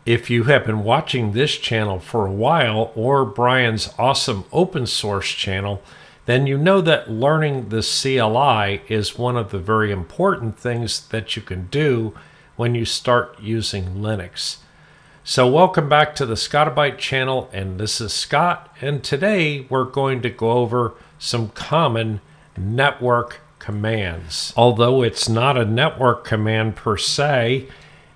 If you have been watching this channel for a while, or Brian's awesome open source channel, then you know that learning the CLI is one of the very important things that you can do when you start using Linux. So welcome back to the Scotti-BYTE channel, and this is Scott, and today we're going to go over some common network commands. Although it's not a network command per se,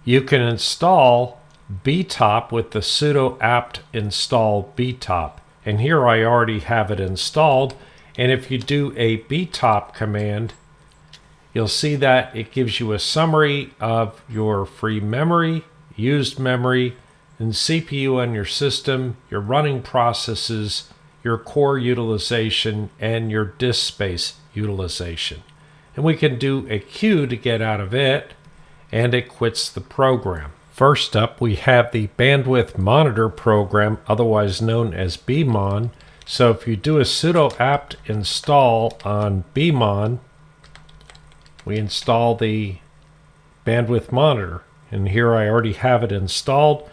you can install btop with the sudo apt install btop, and here I already have it installed. And if you do a btop command, you'll see that it gives you a summary of your free memory, used memory, and CPU on your system, your running processes, your core utilization, and your disk space utilization. And we can do a Q to get out of it, and it quits the program. First up, we have the bandwidth monitor program, otherwise known as bmon. So if you do a sudo apt install on bmon, we install the bandwidth monitor. And here I already have it installed.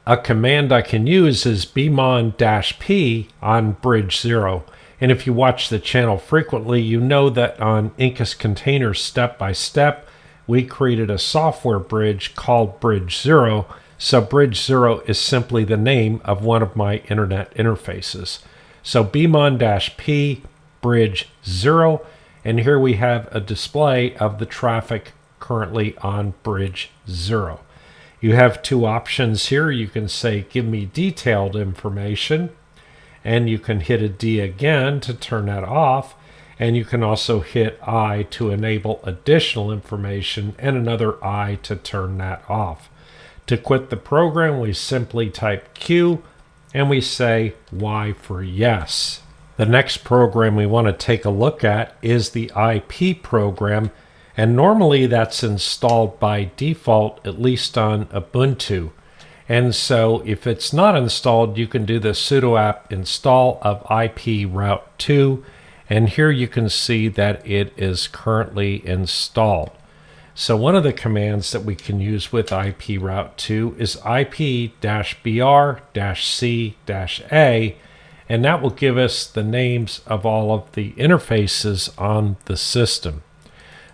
A command I can use is bmon-p on bridge 0. And if you watch the channel frequently, you know that on Incus Containers Step by Step, we created a software bridge called Bridge 0. So Bridge 0 is simply the name of one of my internet interfaces. So bmon-p bridge 0, and here we have a display of the traffic currently on bridge 0. You have two options here. You can say give me detailed information, and you can hit a D again to turn that off, and you can also hit I to enable additional information and another I to turn that off. To quit the program, we simply type Q and we say Y for yes. The next program we want to take a look at is the IP program, and normally that's installed by default, at least on Ubuntu. And so if it's not installed, you can do the sudo apt install of IP route 2, and here you can see that it is currently installed. So one of the commands that we can use with IP route 2 is IP-BR-C-A, and that will give us the names of all of the interfaces on the system.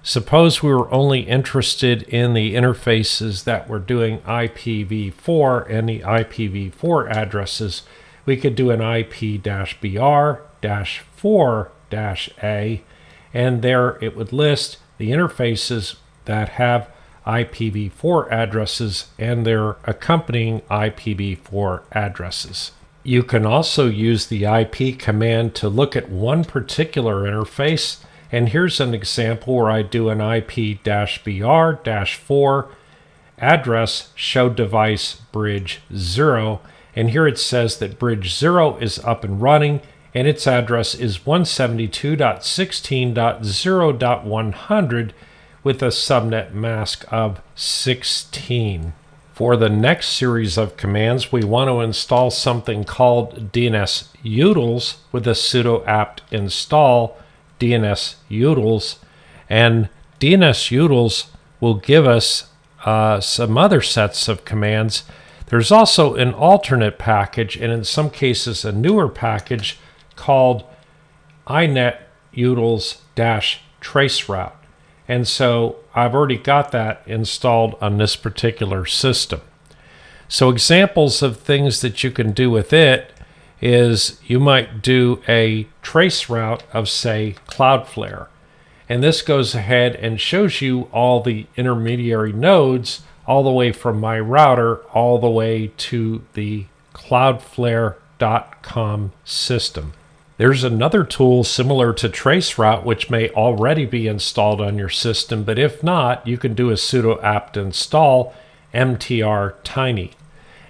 Suppose we were only interested in the interfaces that were doing IPv4 and the IPv4 addresses. We could do an IP-BR-4-A, and there it would list the interfaces that have IPv4 addresses and their accompanying IPv4 addresses. You can also use the IP command to look at one particular interface, and here's an example where I do an IP-BR-4 address show device bridge 0, and here it says that bridge 0 is up and running, and its address is 172.16.0.100 with a subnet mask of 16. For the next series of commands, we want to install something called DNS-utils with a sudo apt install DNS-utils, and DNS-utils will give us some other sets of commands. There's also an alternate package, and in some cases a newer package called inet-utils-traceroute. And so I've already got that installed on this particular system. So examples of things that you can do with it is you might do a trace route of, say, Cloudflare. And this goes ahead and shows you all the intermediary nodes all the way from my router all the way to the Cloudflare.com system. There's another tool similar to traceroute which may already be installed on your system, but if not, you can do a sudo apt install mtr-tiny.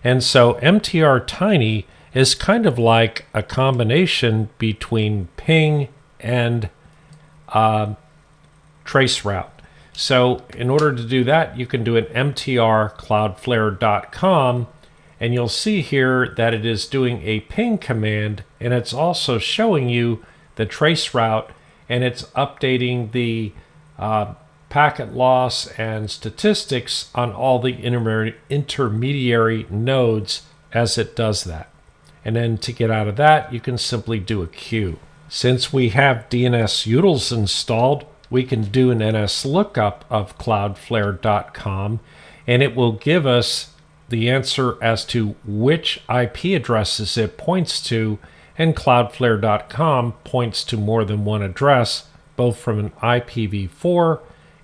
And so mtr-tiny is kind of like a combination between ping and traceroute. So in order to do that, you can do an mtr cloudflare.com, and you'll see here that it is doing a ping command, and it's also showing you the traceroute, and it's updating the packet loss and statistics on all the intermediary nodes as it does that. And then to get out of that, you can simply do a queue. Since we have DNS utils installed, we can do an NS lookup of Cloudflare.com, and it will give us the answer as to which IP addresses it points to, and Cloudflare.com points to more than one address, both from an IPv4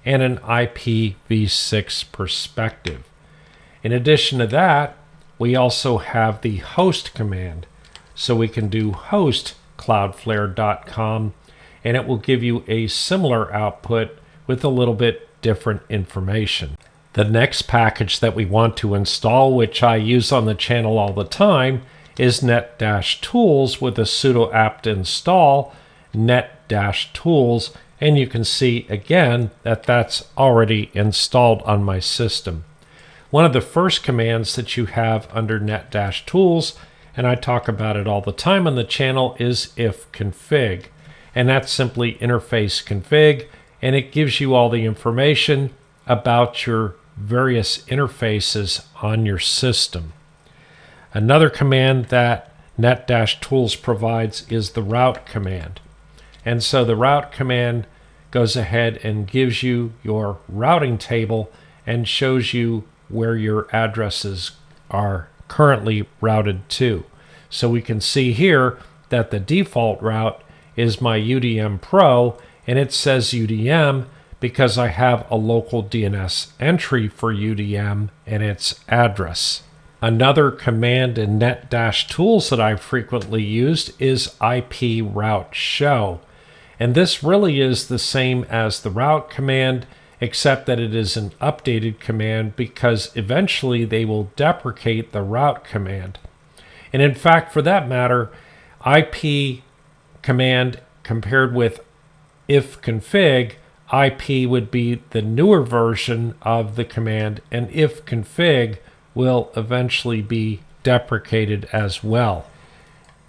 and an IPv6 perspective. In addition to that, we also have the host command. So we can do host Cloudflare.com, and it will give you a similar output with a little bit different information. The next package that we want to install, which I use on the channel all the time, is net-tools with a sudo apt install net-tools, and you can see again that that's already installed on my system. One of the first commands that you have under net-tools, and I talk about it all the time on the channel, is ifconfig. And that's simply interface config, and it gives you all the information about your various interfaces on your system. Another command that net-tools provides is the route command. And so the route command goes ahead and gives you your routing table and shows you where your addresses are currently routed to. So we can see here that the default route is my UDM Pro, and it says UDM because I have a local DNS entry for UDM and its address. Another command in net-tools that I've frequently used is IP route show. And this really is the same as the route command, except that it is an updated command because eventually they will deprecate the route command. And in fact, for that matter, IP command compared with ifconfig, IP would be the newer version of the command, and ifconfig will eventually be deprecated as well.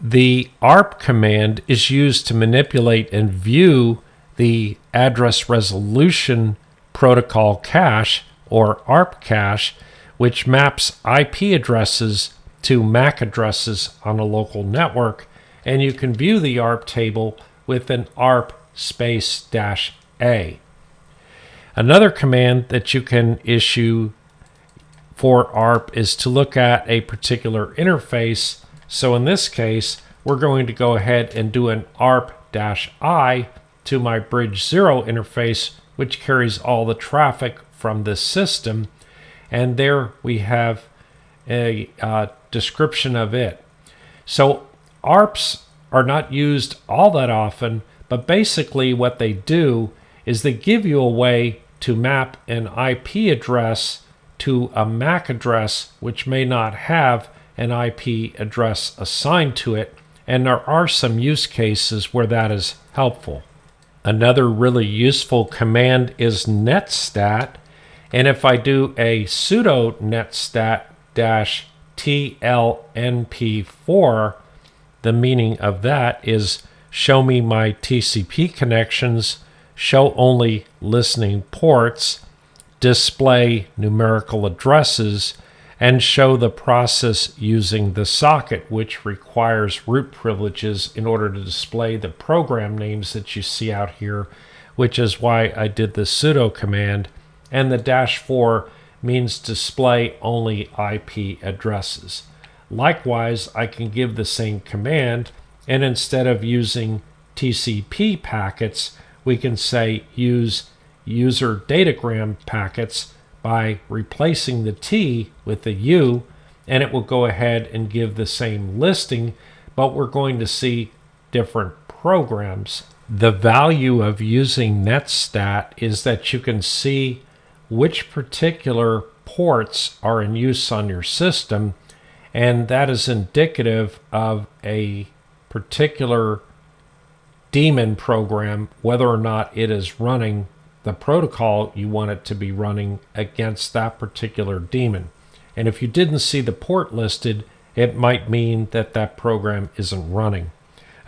The ARP command is used to manipulate and view the address resolution protocol cache, or ARP cache, which maps IP addresses to MAC addresses on a local network, and you can view the ARP table with an ARP -A. Another command that you can issue for ARP is to look at a particular interface. So in this case, we're going to go ahead and do an ARP-I to my Bridge 0 interface, which carries all the traffic from this system. And there we have a description of it. So ARPs are not used all that often, but basically what they do is they give you a way to map an IP address to a MAC address which may not have an IP address assigned to it, and there are some use cases where that is helpful. Another really useful command is netstat, and if I do a sudo netstat-tlnp4, the meaning of that is show me my TCP connections, show only listening ports, display numerical addresses, and show the process using the socket, which requires root privileges in order to display the program names that you see out here, which is why I did the sudo command. And the -4 means display only IP addresses. Likewise, I can give the same command, and instead of using TCP packets, we can say use user datagram packets by replacing the T with the U, and it will go ahead and give the same listing, but we're going to see different programs. The value of using netstat is that you can see which particular ports are in use on your system, and that is indicative of a particular daemon program, whether or not it is running the protocol you want it to be running against that particular daemon. And if you didn't see the port listed, it might mean that that program isn't running.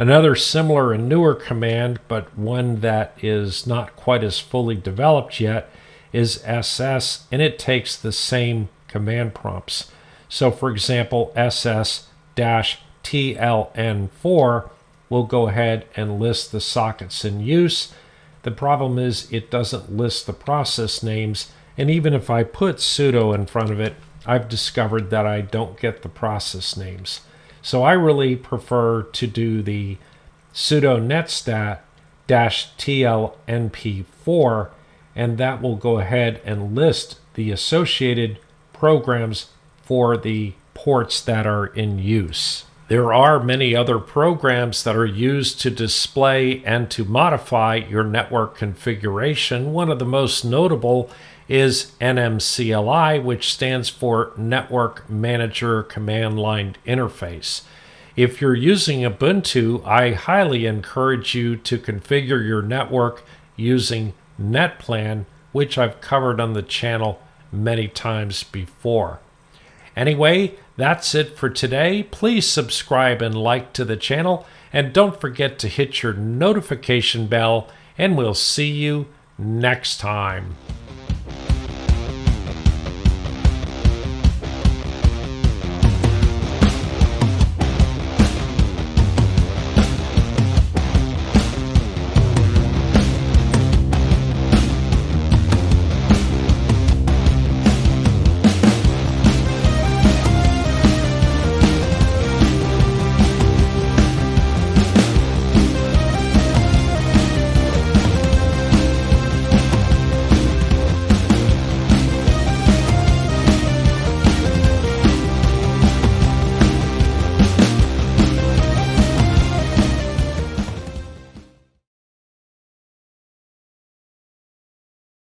Another similar and newer command, but one that is not quite as fully developed yet, is ss, and it takes the same command prompts. So for example, ss-tln4 will go ahead and list the sockets in use. The problem is it doesn't list the process names, and even if I put sudo in front of it, I've discovered that I don't get the process names. So I really prefer to do the sudo netstat-tlnp4, and that will go ahead and list the associated programs for the ports that are in use. There are many other programs that are used to display and to modify your network configuration. One of the most notable is NMCLI, which stands for Network Manager Command Line Interface. If you're using Ubuntu, I highly encourage you to configure your network using NetPlan, which I've covered on the channel many times before. Anyway, that's it for today. Please subscribe and like to the channel, and don't forget to hit your notification bell, and we'll see you next time.